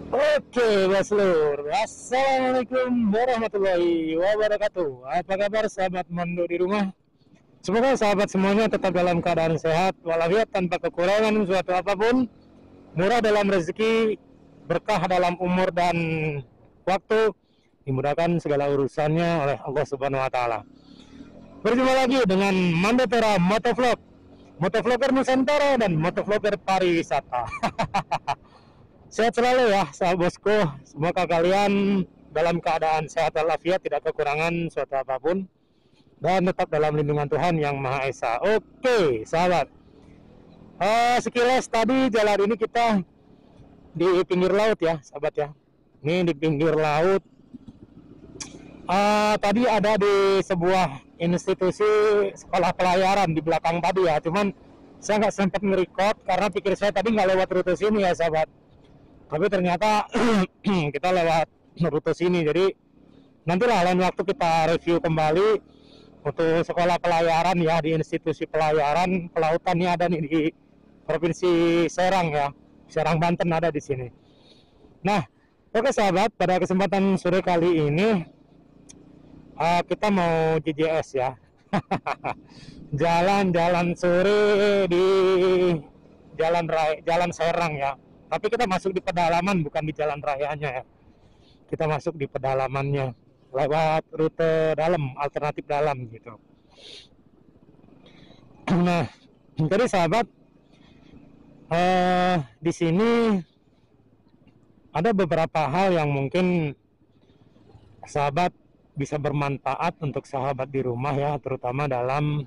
Oke, Mas Lur. Assalamualaikum warahmatullahi wabarakatuh. Apa kabar sahabat Mando di rumah? Semoga sahabat semuanya tetap dalam keadaan sehat, walafiat tanpa kekurangan suatu apapun, murah dalam rezeki, berkah dalam umur dan waktu, dimudahkan segala urusannya oleh Allah Subhanahu wa taala. Berjumpa lagi dengan Mandotera Motovlog, motovlogger Nusantara dan motovlogger pariwisata. Sehat selalu ya sahabat bosku. Semoga kalian dalam keadaan sehat walafiat, tidak kekurangan suatu apapun, dan tetap dalam lindungan Tuhan Yang Maha Esa. Oke sahabat, sekilas tadi jalan ini kita di pinggir laut ya sahabat ya. Ini di pinggir laut. Tadi ada di sebuah institusi sekolah pelayaran di belakang tadi ya. Cuman saya nggak sempat nge-record karena pikir saya tadi nggak lewat rute sini ya sahabat. Tapi ternyata kita lewat rute sini. Jadi nantilah lain waktu kita review kembali untuk sekolah pelayaran ya, di institusi pelayaran kelautan ini ada nih di Provinsi Serang ya. Serang Banten ada di sini. Nah, oke sahabat, pada kesempatan sore kali ini kita mau JJS ya. Jalan-jalan sore di Jalan Serang ya. Tapi kita masuk di pedalaman, bukan di jalan rayanya ya. Kita masuk di pedalamannya lewat rute dalam, alternatif dalam gitu. Nah, jadi sahabat, di sini ada beberapa hal yang mungkin sahabat bisa bermanfaat untuk sahabat di rumah ya, terutama dalam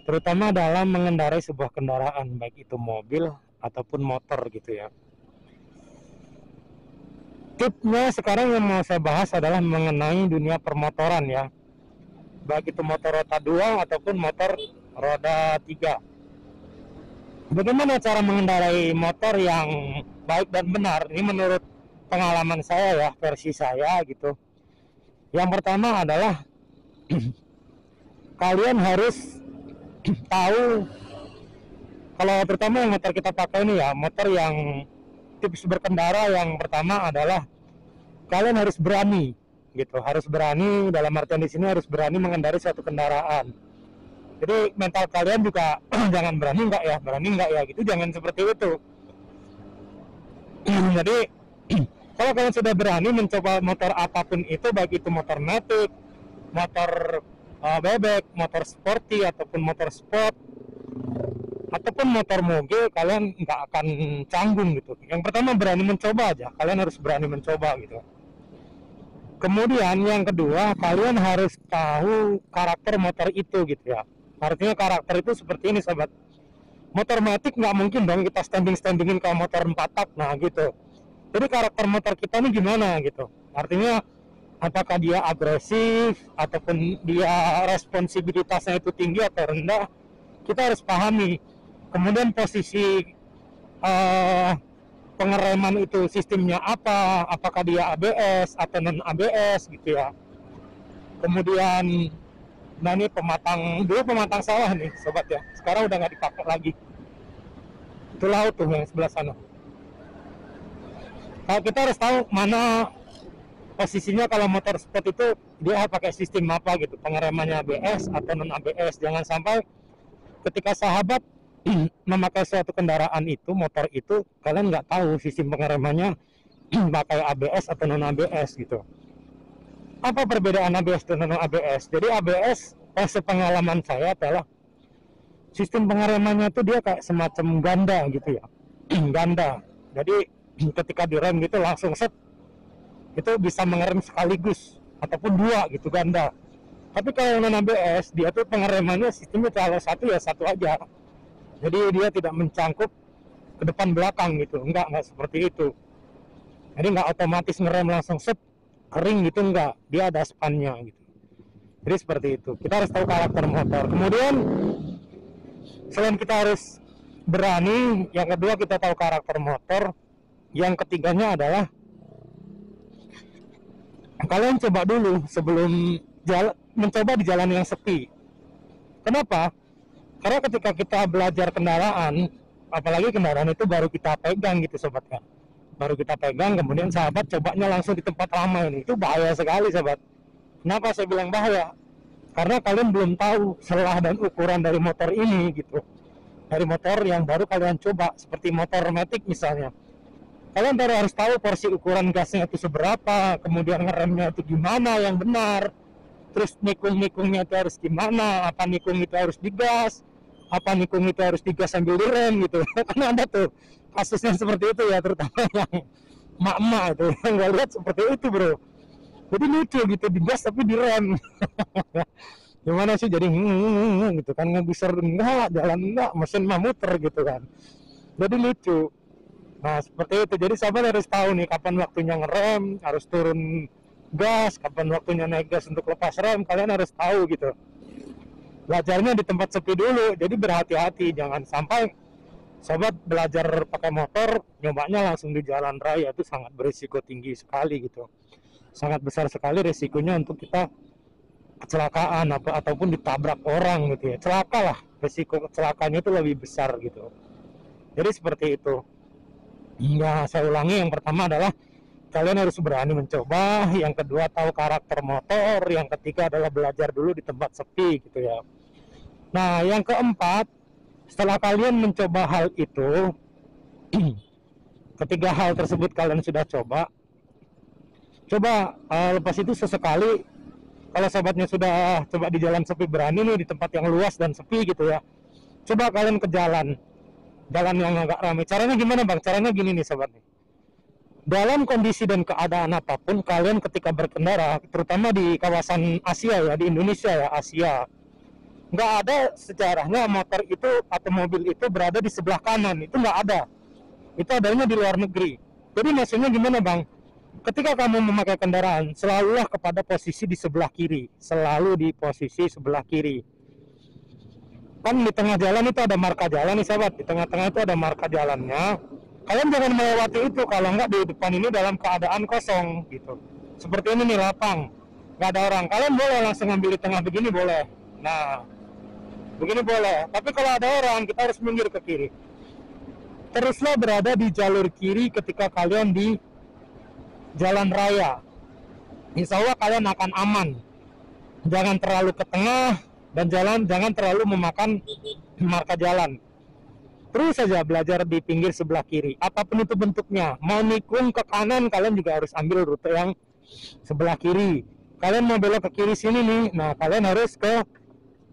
terutama dalam mengendarai sebuah kendaraan, baik itu mobil ataupun motor gitu ya. Tipnya sekarang yang mau saya bahas adalah mengenai dunia permotoran ya, baik itu motor roda 2 ataupun motor roda 3. Bagaimana cara mengendarai motor yang baik dan benar? Ini menurut pengalaman saya ya, versi saya gitu. Yang pertama adalah kalian harus tahu, kalau terutama yang motor kita pakai ini ya, motor yang tips berkendara, yang pertama adalah kalian harus berani gitu, harus berani dalam artian di sini harus berani mengendarai suatu kendaraan. Jadi mental kalian juga jangan berani nggak ya gitu, jangan seperti itu. Jadi kalau kalian sudah berani mencoba motor apapun itu, baik itu motor matic, motor bebek, motor sporty ataupun motor sport ataupun motor moge, kalian nggak akan canggung gitu. Yang pertama berani mencoba aja, kalian harus berani mencoba gitu. Kemudian yang kedua, kalian harus tahu karakter motor itu gitu ya. Artinya karakter itu seperti ini sahabat. Motor matic nggak mungkin dong kita standingin kayak motor 4 tak, nah gitu. Jadi karakter motor kita ini gimana gitu. Artinya apakah dia agresif ataupun dia responsibilitasnya itu tinggi atau rendah, kita harus pahami. Kemudian posisi pengereman itu sistemnya apa, apakah dia ABS atau non ABS gitu ya. Kemudian nah ini pematang sawah nih sobat ya, sekarang udah nggak dipakai lagi. Itu laut tuh yang sebelah sana. Kalau kita harus tahu mana posisinya, kalau motor sport itu dia pakai sistem apa gitu, pengeremannya ABS atau non ABS. Jangan sampai ketika sahabat memakai suatu kendaraan itu, motor itu, kalian nggak tahu sistem pengeremannya pakai ABS atau non ABS gitu. Apa perbedaan ABS dan non ABS? Jadi ABS, sepengalaman saya adalah sistem pengeremannya itu dia kayak semacam ganda gitu ya. Ganda. Jadi ketika direm gitu langsung set, itu bisa mengerem sekaligus ataupun dua gitu, ganda. Tapi kalau non ABS, dia tuh pengeremannya sistemnya kalau satu ya satu aja. Jadi dia tidak mencangkup ke depan belakang gitu, enggak seperti itu. Jadi nggak otomatis ngerem langsung set kering gitu, enggak, dia ada spannya gitu. Jadi seperti itu. Kita harus tahu karakter motor. Kemudian selain kita harus berani, yang kedua kita tahu karakter motor. Yang ketiganya adalah kalian coba dulu sebelum mencoba di jalan yang sepi. Kenapa? Karena ketika kita belajar kendaraan, apalagi kendaraan itu baru kita pegang gitu sobat ya, baru kita pegang, kemudian sahabat cobanya langsung di tempat ramai ini, itu bahaya sekali sahabat. Kenapa saya bilang bahaya? Karena kalian belum tahu selah dan ukuran dari motor ini gitu, dari motor yang baru kalian coba, seperti motor Matic misalnya. Kalian baru harus tahu porsi ukuran gasnya itu seberapa, kemudian ngeremnya itu gimana yang benar, terus nikung-nikungnya itu harus gimana, apa nikung itu harus digas, apa nikung itu harus digas sambil direm gitu. Karena ada tuh kasusnya seperti itu ya, terutama yang emak-emak itu yang gue lihat seperti itu bro. Jadi lucu gitu, digas tapi direm. Gimana sih jadi gitu kan, ngebuser enggak, jalan enggak, mesin mah muter gitu kan. Jadi lucu. Nah seperti itu, jadi sahabat harus tahu nih kapan waktunya ngerem, harus turun gas, kapan waktunya naik gas untuk lepas rem, kalian harus tahu gitu. Belajarnya di tempat sepi dulu, jadi berhati-hati, jangan sampai sahabat belajar pakai motor, nyobanya langsung di jalan raya, itu sangat berisiko tinggi sekali gitu. Sangat besar sekali risikonya untuk kita kecelakaan ataupun ditabrak orang gitu ya. Celaka lah, risiko kecelakaannya itu lebih besar gitu. Jadi seperti itu. Ya, saya ulangi, yang pertama adalah kalian harus berani mencoba, yang kedua tahu karakter motor, yang ketiga adalah belajar dulu di tempat sepi gitu ya. Nah, yang keempat, setelah kalian mencoba hal itu, ketiga hal tersebut kalian sudah coba, lepas itu sesekali, kalau sobatnya sudah coba di jalan sepi, berani nih di tempat yang luas dan sepi gitu ya, coba kalian ke jalan yang agak ramai. Caranya gimana bang? Caranya gini nih sobat nih. Dalam kondisi dan keadaan apapun, kalian ketika berkendara, terutama di kawasan Asia ya, di Indonesia ya, Asia, nggak ada sejarahnya motor itu atau mobil itu berada di sebelah kanan, itu nggak ada. Itu adanya di luar negeri. Jadi maksudnya gimana bang? Ketika kamu memakai kendaraan, selalulah kepada posisi di sebelah kiri, selalu di posisi sebelah kiri. Kan di tengah jalan itu ada marka jalan nih sahabat, di tengah-tengah itu ada marka jalannya. Kalian jangan melewati itu, kalau nggak di depan ini dalam keadaan kosong gitu. Seperti ini nih, lapang, nggak ada orang. Kalian boleh langsung ambil di tengah begini, boleh. Nah, begini boleh, tapi kalau ada orang kita harus minggir ke kiri. Teruslah berada di jalur kiri ketika kalian di jalan raya. Insya Allah kalian akan aman. Jangan terlalu ke tengah dan jangan terlalu memakan marka jalan. Terus saja belajar di pinggir sebelah kiri, apapun itu bentuknya. Mau nikung ke kanan, kalian juga harus ambil rute yang sebelah kiri. Kalian mau belok ke kiri sini nih, nah kalian harus ke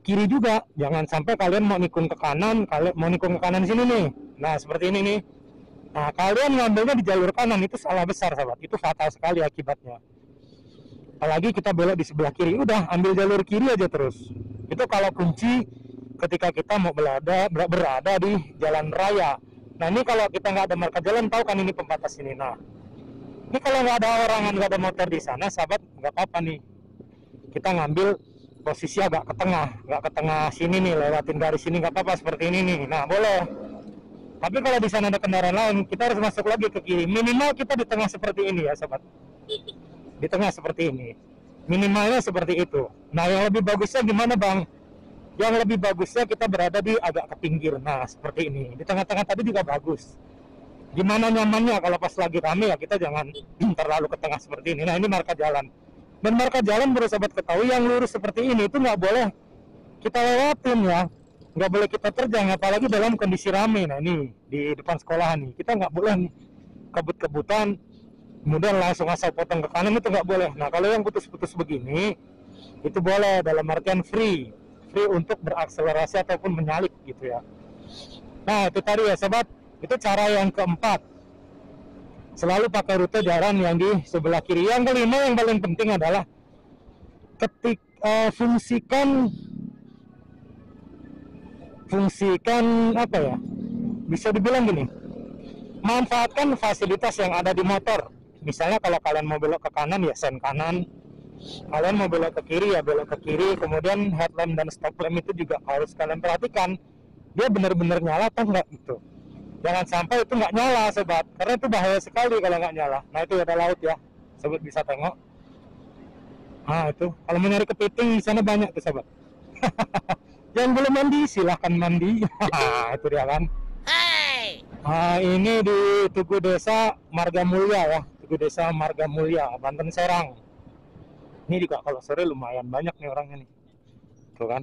kiri juga. Jangan sampai kalian mau nikung ke kanan, kalian mau nikung ke kanan sini nih. Nah, seperti ini nih. Nah, kalian ngambilnya di jalur kanan, itu salah besar, sahabat. Itu fatal sekali akibatnya. Apalagi kita belok di sebelah kiri, udah ambil jalur kiri aja terus. Itu kalau kunci ketika kita mau berada di jalan raya. Nah, ini kalau kita nggak ada marka jalan, tahu kan ini pembatas ini. Nah, ini kalau nggak ada orang, nggak ada motor di sana, sahabat, nggak apa-apa nih. Kita ngambil posisi agak nggak ke tengah sini nih, lewatin garis sini nggak apa-apa, seperti ini nih. Nah, boleh. Tapi kalau di sana ada kendaraan lain, kita harus masuk lagi ke kiri. Minimal kita di tengah seperti ini ya, sahabat. Di tengah seperti ini. Minimalnya seperti itu. Nah, yang lebih bagusnya gimana, Bang? Yang lebih bagusnya kita berada di agak ke pinggir. Nah, seperti ini. Di tengah-tengah tadi juga bagus. Gimana nyamannya kalau pas lagi rame ya, kita jangan terlalu ke tengah seperti ini. Nah, ini marka jalan. Dan marka jalan, baru sahabat ketahui, yang lurus seperti ini itu nggak boleh kita lewatin ya, nggak boleh kita terjang, apalagi dalam kondisi rame. Nah, ini di depan sekolah nih, kita nggak boleh kebut-kebutan kemudian langsung asal potong ke kanan, itu nggak boleh. Nah, kalau yang putus-putus begini itu boleh, dalam artian free untuk berakselerasi ataupun menyalip gitu ya. Nah, itu tadi ya sahabat, itu cara yang keempat, selalu pakai rute jalan yang di sebelah kiri. Yang kelima, yang paling penting adalah fungsikan apa ya, bisa dibilang gini, manfaatkan fasilitas yang ada di motor. Misalnya kalau kalian mau belok ke kanan ya sen kanan, kalian mau belok ke kiri ya belok ke kiri. Kemudian headlamp dan stop lamp itu juga harus kalian perhatikan, dia benar-benar nyala atau enggak gitu. Jangan sampai itu nggak nyala sobat, karena itu bahaya sekali kalau nggak nyala. Nah, itu ada laut ya, sobat bisa tengok. Nah, itu kalau mau nyari kepiting di sana banyak tuh sobat. Yang belum mandi silahkan mandi. Itu dia kan. Ini di Tugu Desa Marga Mulya ya, Tugu Desa Marga Mulya, Banten Serang. Ini juga kalau sore lumayan banyak nih orangnya nih, tuh kan.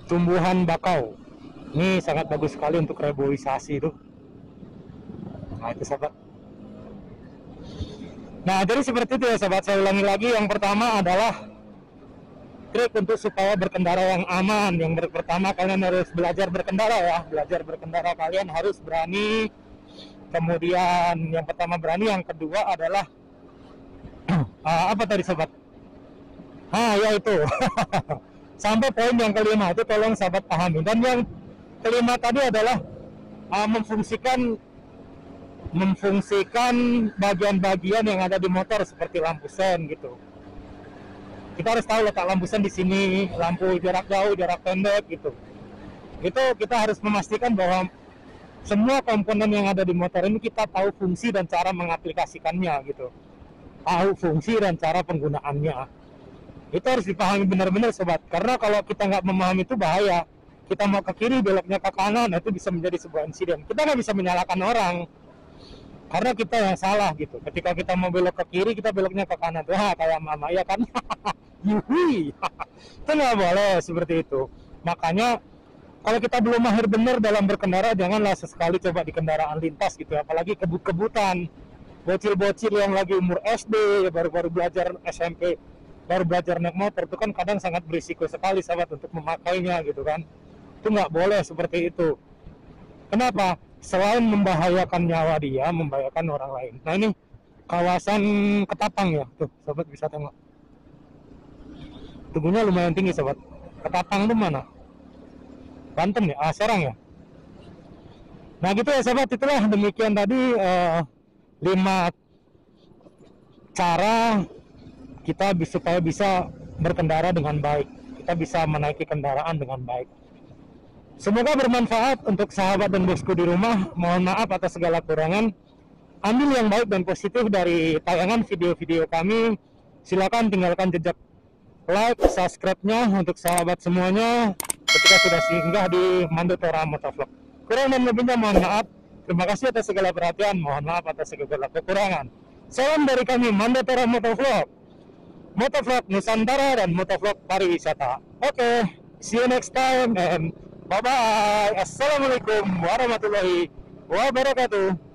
Tumbuhan bakau, ini sangat bagus sekali untuk reboisasi tuh. Nah itu sahabat. Nah jadi seperti itu ya sahabat, saya ulangi lagi. Yang pertama adalah trik untuk supaya berkendara yang aman. Yang pertama kalian harus belajar berkendara ya, belajar berkendara kalian harus berani. Kemudian yang pertama berani, yang kedua adalah apa tadi sahabat? Ya itu. Sampai poin yang kelima itu tolong sahabat pahami. Dan yang kelima tadi adalah memfungsikan bagian-bagian yang ada di motor seperti lampu sen gitu. Kita harus tahu letak lampu sen di sini, lampu jarak jauh, jarak pendek gitu. Itu kita harus memastikan bahwa semua komponen yang ada di motor ini kita tahu fungsi dan cara mengaplikasikannya gitu. Tahu fungsi dan cara penggunaannya. Itu harus dipahami benar-benar sobat. Karena kalau kita nggak memahami itu bahaya. Kita mau ke kiri beloknya ke kanan, itu bisa menjadi sebuah insiden. Kita nggak bisa menyalahkan orang. Karena kita yang salah gitu. Ketika kita mau belok ke kiri, kita beloknya ke kanan. Wah, kayak mama ya kan. Yuhui. Itu nggak boleh seperti itu. Makanya kalau kita belum mahir benar dalam berkendara, janganlah sesekali coba di kendaraan lintas gitu. Apalagi kebut-kebutan. Bocil-bocil yang lagi umur SD, baru-baru belajar SMP, baru belajar naik motor, itu kan kadang sangat berisiko sekali sahabat untuk memakainya gitu kan. Itu nggak boleh seperti itu. Kenapa? Selain membahayakan nyawa dia, membahayakan orang lain. Nah ini kawasan Ketapang ya, tuh sahabat bisa tengok. Tugunya lumayan tinggi sahabat. Ketapang itu mana? Banten ya? Serang ya? Nah gitu ya sahabat, itulah demikian tadi 5 cara kita supaya bisa berkendara dengan baik. Kita bisa menaiki kendaraan dengan baik. Semoga bermanfaat untuk sahabat dan bosku di rumah. Mohon maaf atas segala kurangan. Ambil yang baik dan positif dari tayangan video-video kami. Silakan tinggalkan jejak like, subscribe-nya untuk sahabat semuanya ketika sudah singgah di Mandotora Motovlog. Kurang dan lebihnya mohon maaf. Terima kasih atas segala perhatian. Mohon maaf atas segala kekurangan. Salam dari kami Mandotora Motovlog, Motovlog Nusantara dan Motovlog Pariwisata. Oke, see you next time and bye-bye. Assalamualaikum warahmatullahi wabarakatuh.